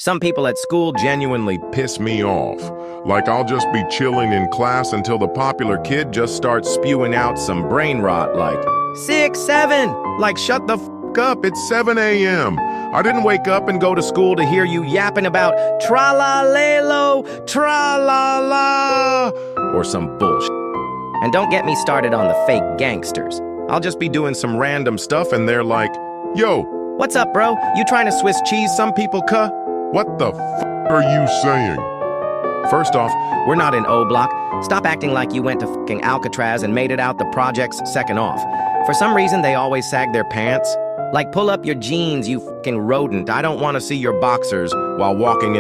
Some people at school genuinely Piss me off. Like I'll just be chilling in class until the popular kid just starts spewing out some brain rot like 6, 7. Like, shut the f up, it's 7 a.m. I didn't wake up and go to school to hear you yapping about tra-la-lalo, tra-la-la, or some bullshit. And don't get me started on the fake gangsters. I'll just be doing some random stuff and they're like, yo, What's up, bro? You trying to Swiss cheese some people, cuh? what the are you saying? First off, we're not in O Block. Stop acting like you went to fucking Alcatraz and made it out the projects. Second off, for some reason they always sag their pants. Like, pull up your jeans, you fucking rodent. I don't want to see your boxers while walking in